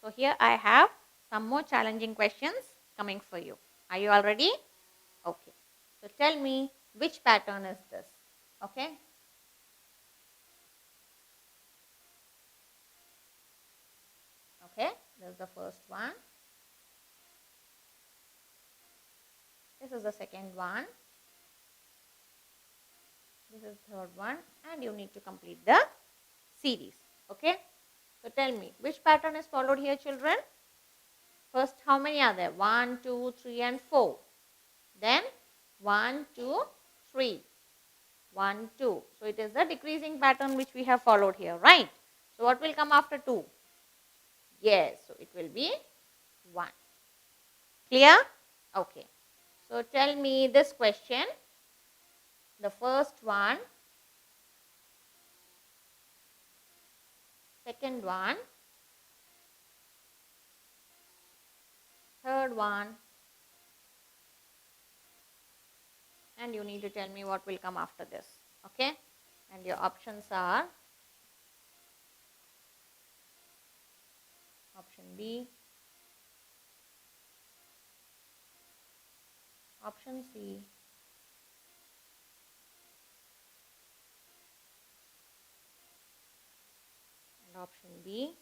So here I have some more challenging questions coming for you. Are you all ready? Okay. So tell me which pattern is this? Okay. Okay. This is the first one. This is the second one. This is the third one. And you need to complete the series. Okay. So tell me which pattern is followed here, children? First, how many are there? 1, 2, 3, and 4. Then 1, 2, 3. 1, 2. So it is the decreasing pattern which we have followed here, right? So what will come after 2? Yes, so it will be 1. Clear? Okay. So tell me this question. The first one, second one, third one, and you need to tell me what will come after this. Okay? And your options are option B, option C, and option B.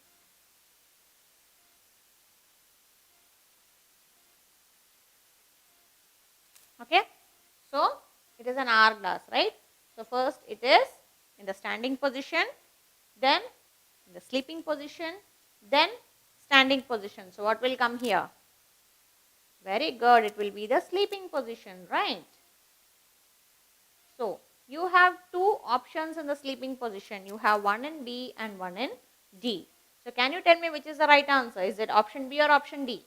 Okay? So, it is an hourglass, right? So, first it is in the standing position, then in the sleeping position, then standing position. So, what will come here? Very good. It will be the sleeping position, right? So, you have two options in the sleeping position. You have one in B and one in D. So, can you tell me which is the right answer? Is it option B or option D?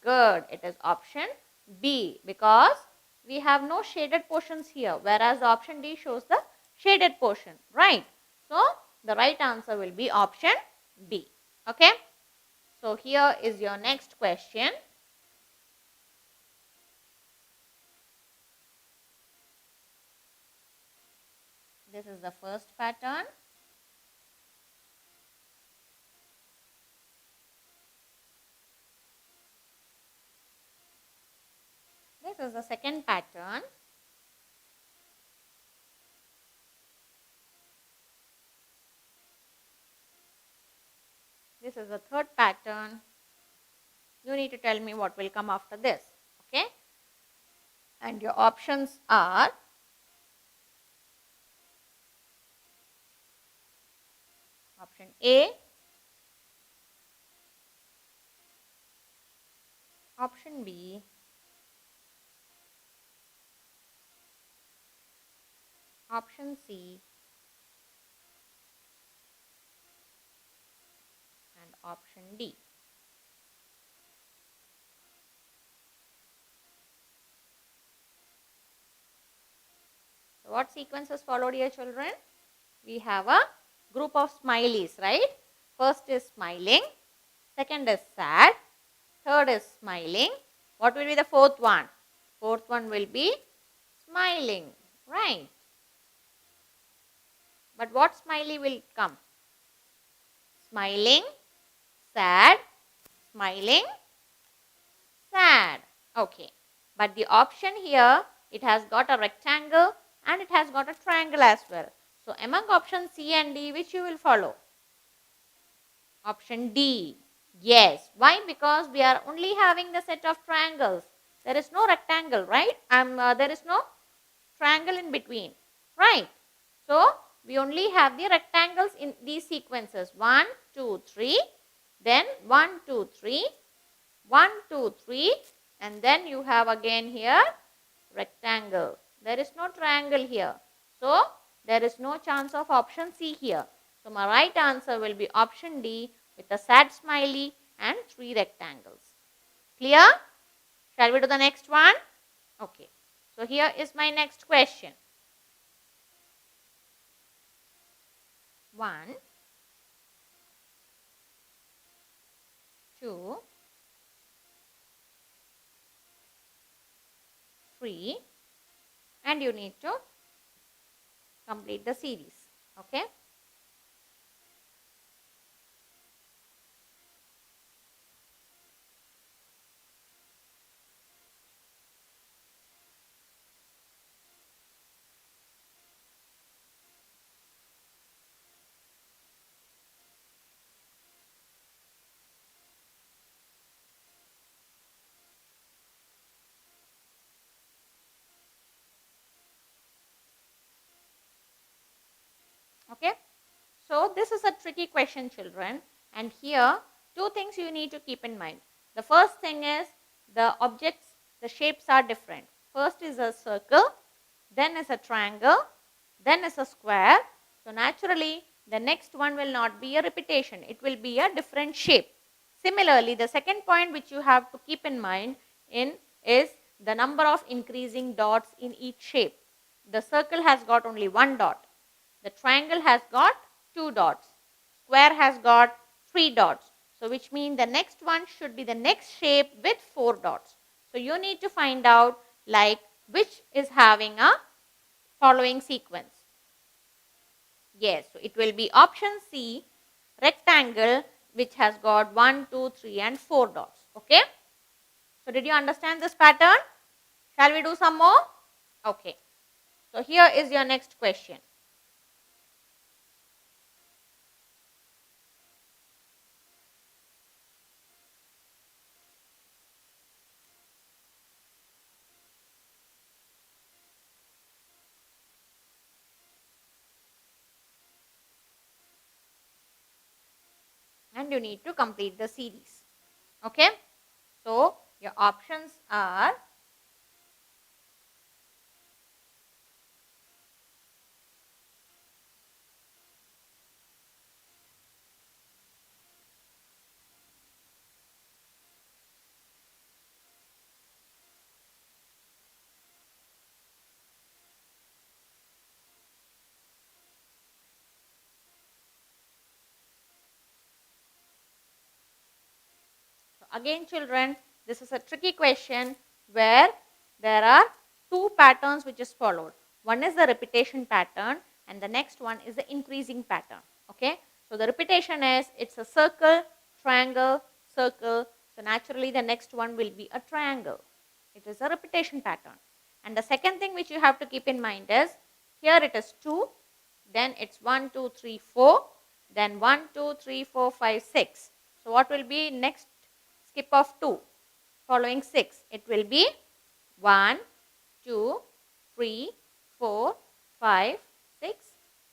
Good. It is option B because we have no shaded portions here, whereas the option D shows the shaded portion, right? So, the right answer will be option B. Okay. So, here is your next question. This is the first pattern. This is the second pattern. This is the third pattern. You need to tell me what will come after this. Okay. And your options are option A, option B, option C, and option D. So, what sequences followed here, children? We have a group of smileys, right? First is smiling, second is sad, third is smiling. What will be the fourth one? Fourth one will be smiling, right? But what smiley will come? Smiling, sad, smiling, sad. Okay. But the option here, it has got a rectangle and it has got a triangle as well. So, among option C and D, which you will follow? Option D. Yes. Why? Because we are only having the set of triangles. There is no rectangle, right? There is no triangle in between, right? So, we only have the rectangles in these sequences. 1, 2, 3. Then 1, 2, 3. 1, 2, 3. And then you have again here rectangle. There is no triangle here. So, there is no chance of option C here. So, my right answer will be option D with a sad smiley and 3 rectangles. Clear? Shall we do the next one? Okay. So, here is my next question. 1, 2, 3, and you need to complete the series. Okay. Okay. So this is a tricky question, children. And here, two things you need to keep in mind. The first thing is the objects, the shapes are different. First is a circle, then is a triangle, then is a square. So naturally, the next one will not be a repetition. It will be a different shape. Similarly, the second point which you have to keep in mind is the number of increasing dots in each shape. The circle has got only one dot. The triangle has got 2 dots. Square has got 3 dots. So which means the next one should be the next shape with 4 dots. So you need to find out like which is having a following sequence. Yes, so it will be option C, rectangle, which has got 1, 2, 3 and 4 dots. Okay. So did you understand this pattern? Shall we do some more? Okay. So here is your next question. And you need to complete the series. Okay. So your options are again children, this is a tricky question where there are two patterns which is followed. One is the repetition pattern and the next one is the increasing pattern. Okay. So the repetition is it's a circle, triangle, circle. So naturally the next one will be a triangle. It is a repetition pattern. And the second thing which you have to keep in mind is here it is 2, then it's 1, 2, 3, 4, then 1, 2, 3, 4, 5, 6. So what will be next skip of 2 following 6? It will be 1, 2, 3, 4, 5, 6,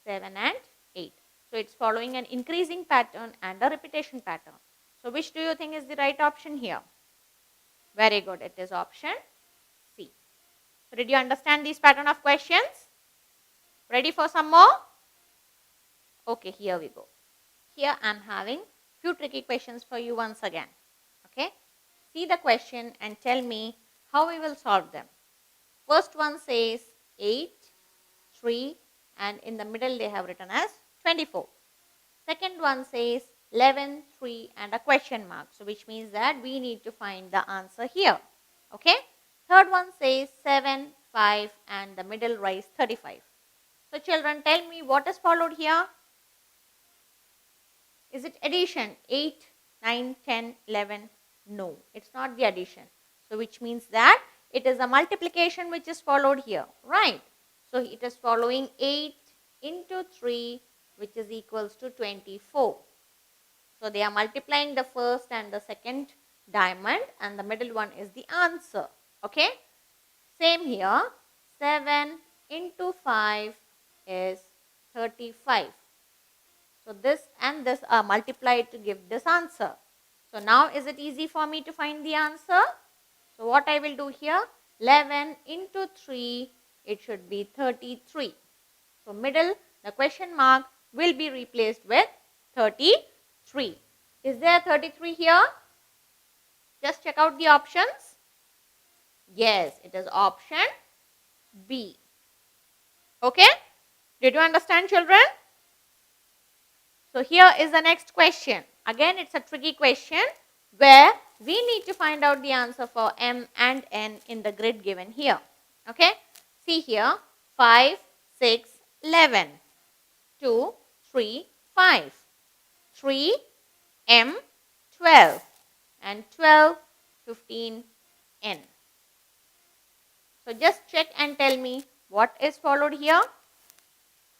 7 and 8. So it's following an increasing pattern and a repetition pattern. So which do you think is the right option here? Very good. It is option C. So did you understand these pattern of questions? Ready for some more? Okay, here we go. Here I am having few tricky questions for you once again. Okay. See the question and tell me how we will solve them. First one says 8, 3 and in the middle they have written as 24. Second one says 11, 3 and a question mark. So which means that we need to find the answer here. Okay. Third one says 7, 5 and the middle rise 35. So children, tell me what is followed here. Is it addition? 8, 9, 10, 11? No, it's not the addition. So which means that it is a multiplication which is followed here, right? So it is following 8 into 3 which is equals to 24. So they are multiplying the first and the second diamond and the middle one is the answer. Okay. Same here. 7 into 5 is 35. So this and this are multiplied to give this answer. So now is it easy for me to find the answer? So what I will do here, 11 into 3, it should be 33. So middle, the question mark will be replaced with 33. Is there 33 here? Just check out the options. Yes, it is option B. Okay? Did you understand, children? So here is the next question. Again, it's a tricky question where we need to find out the answer for M and N in the grid given here. Okay. See here, 5, 6, 11, 2, 3, 5, 3, M, 12 and 12, 15, N. So just check and tell me what is followed here.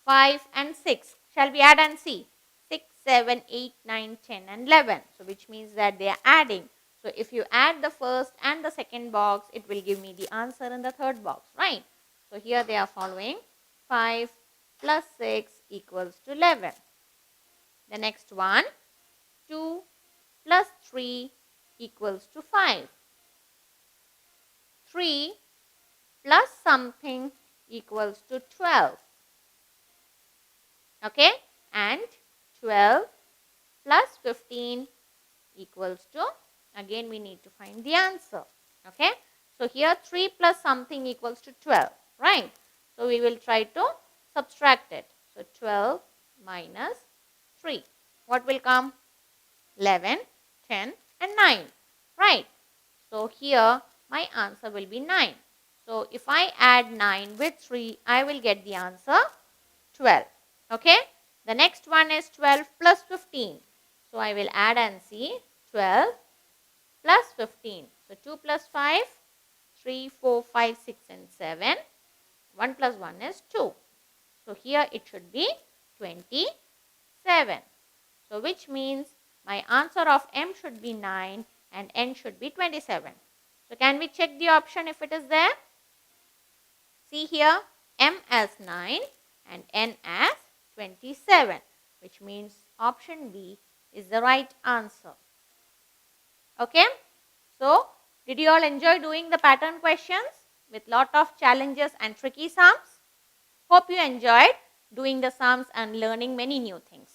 5 and 6. Shall we add and see? 6, 7, 8, 9, 10 and 11. So which means that they are adding. So if you add the first and the second box, it will give me the answer in the third box, right? So here they are following 5 plus 6 equals to 11. The next one, 2 plus 3 equals to 5. 3 plus something equals to 12. Okay, and 12 plus 15 equals to, again we need to find the answer. Okay, so here 3 plus something equals to 12, right? So we will try to subtract it. So 12 minus 3, what will come? 11, 10 and 9, right? So here my answer will be 9. So if I add 9 with 3, I will get the answer 12. Okay, the next one is 12 plus 15. So I will add and see 12 plus 15. So 2 plus 5, 3, 4, 5, 6 and 7. 1 plus 1 is 2. So here it should be 27. So which means my answer of M should be 9 and N should be 27. So can we check the option if it is there? See here, M as 9 and N as 27, which means option B is the right answer. Okay, so did you all enjoy doing the pattern questions with lot of challenges and tricky sums? Hope you enjoyed doing the sums and learning many new things.